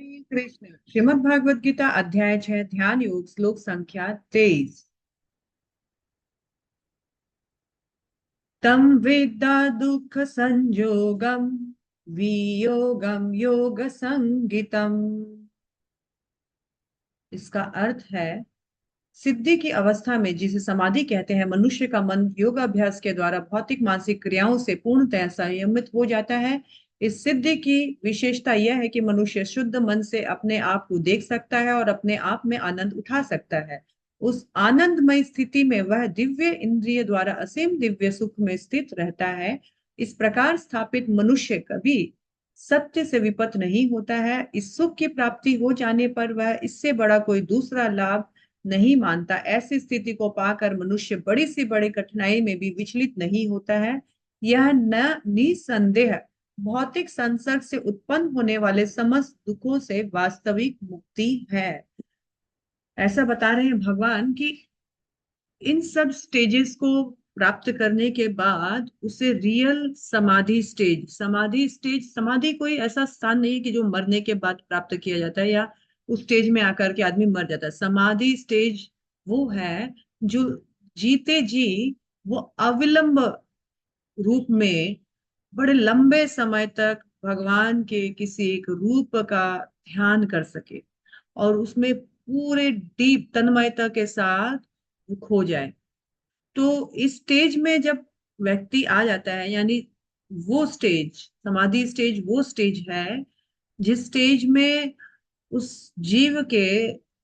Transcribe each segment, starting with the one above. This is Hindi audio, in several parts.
हरे कृष्ण। श्रीमद् भागवत गीता अध्याय 6 ध्यान योग श्लोक संख्या 23। तम वेत्ता दुख संयोगम वियोगम योग संगितम। इसका अर्थ है, सिद्धि की अवस्था में, जिसे समाधि कहते हैं, मनुष्य का मन योगाभ्यास के द्वारा भौतिक मानसिक क्रियाओं से पूर्णतः संयमित हो जाता है। इस सिद्धि की विशेषता यह है कि मनुष्य शुद्ध मन से अपने आप को देख सकता है और अपने आप में आनंद उठा सकता है। उस आनंदमय स्थिति में वह दिव्य इंद्रिय द्वारा असीम दिव्य सुख में स्थित रहता है। इस प्रकार स्थापित मनुष्य कभी सत्य से विपत नहीं होता है। इस सुख की प्राप्ति हो जाने पर वह इससे बड़ा कोई दूसरा लाभ नहीं मानता। ऐसी स्थिति को पाकर मनुष्य बड़ी से बड़ी कठिनाई में भी विचलित नहीं होता है। यह न निसंदेह भौतिक संसर्ग से उत्पन्न होने वाले समस्त दुखों से वास्तविक मुक्ति है। ऐसा बता रहे हैं भगवान कि इन सब स्टेजेस को प्राप्त करने के बाद उसे रियल समाधि कोई ऐसा स्थान नहीं है कि जो मरने के बाद प्राप्त किया जाता है या उस स्टेज में आकर के आदमी मर जाता है। समाधि स्टेज वो है जो जीते जी वो अविलंब रूप में बड़े लंबे समय तक भगवान के किसी एक रूप का ध्यान कर सके और उसमें पूरे डीप तन्मयता के साथ वो खो जाए। तो इस स्टेज में जब व्यक्ति आ जाता है, यानी वो स्टेज, समाधि स्टेज वो स्टेज है जिस स्टेज में उस जीव के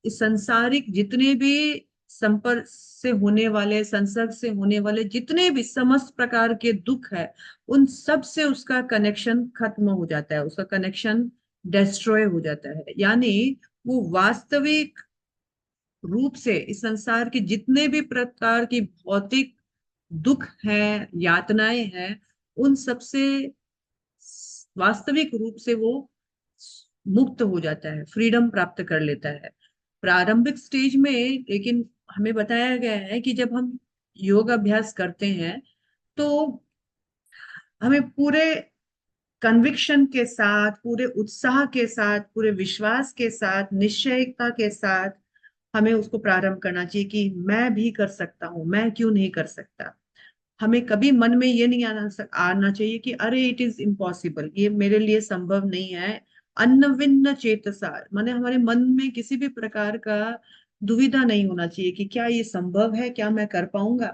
इस सांसारिक जितने भी संपर्क से होने वाले, संसर्ग से होने वाले जितने भी समस्त प्रकार के दुख है, उन सब से उसका कनेक्शन खत्म हो जाता है, उसका कनेक्शन डिस्ट्रॉय हो जाता है। यानी वो वास्तविक रूप से इस संसार के जितने भी प्रकार की भौतिक दुख हैं, यातनाएं हैं, उन सब से वास्तविक रूप से वो मुक्त हो जाता है, फ्रीडम प्राप्त कर लेता है। प्रारंभिक स्टेज में लेकिन हमें बताया गया है कि जब हम योग अभ्यास करते हैं तो हमें पूरे कन्विक्शन के साथ, पूरे उत्साह के साथ, पूरे विश्वास के साथ, निश्चयता के साथ हमें उसको प्रारंभ करना चाहिए कि मैं भी कर सकता हूं, मैं क्यों नहीं कर सकता। हमें कभी मन में ये नहीं आना चाहिए कि अरे इट इज इम्पॉसिबल, ये मेरे लिए संभव नहीं है। अन्न विन्न चेतसा, माने हमारे मन में किसी भी प्रकार का दुविधा नहीं होना चाहिए कि क्या ये संभव है, क्या मैं कर पाऊंगा।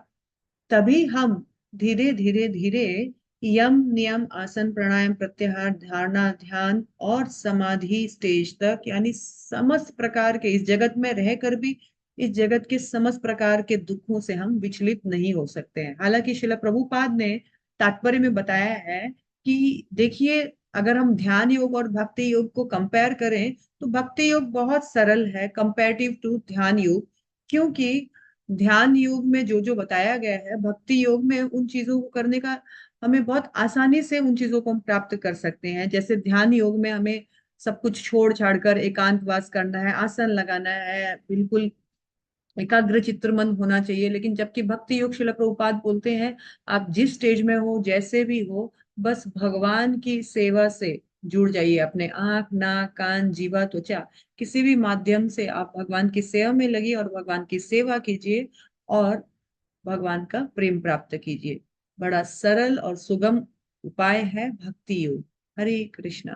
तभी हम धीरे धीरे धीरे यम नियम आसन प्राणायाम प्रत्याहार धारणा ध्यान और समाधि स्टेज तक, यानी समस्त प्रकार के इस जगत में रहकर भी इस जगत के समस्त प्रकार के दुखों से हम विचलित नहीं हो सकते हैं। हालांकि शिला प्रभुपाद ने तात्पर्य में बताया है कि देखिए, अगर हम ध्यान योग और भक्ति योग को कंपेयर करें तो भक्ति योग बहुत सरल है कंपेरेटिव टू ध्यान योग। क्योंकि ध्यान योग में जो जो बताया गया है, भक्ति योग में उन चीजों को करने का हमें बहुत आसानी से उन चीजों को हम प्राप्त कर सकते हैं। जैसे ध्यान योग में हमें सब कुछ छोड़ छाड़ कर एकांतवास करना है, आसन लगाना है, बिल्कुल एकाग्र चित्त मन होना चाहिए। लेकिन जबकि भक्ति योग शिला प्रभुपाद बोलते हैं, आप जिस स्टेज में हो, जैसे भी हो, बस भगवान की सेवा से जुड़ जाइए। अपने आंख नाक कान जीवा त्वचा किसी भी माध्यम से आप भगवान की सेवा में लगिए और भगवान की सेवा कीजिए और भगवान का प्रेम प्राप्त कीजिए। बड़ा सरल और सुगम उपाय है भक्ति योग। हरे कृष्णा।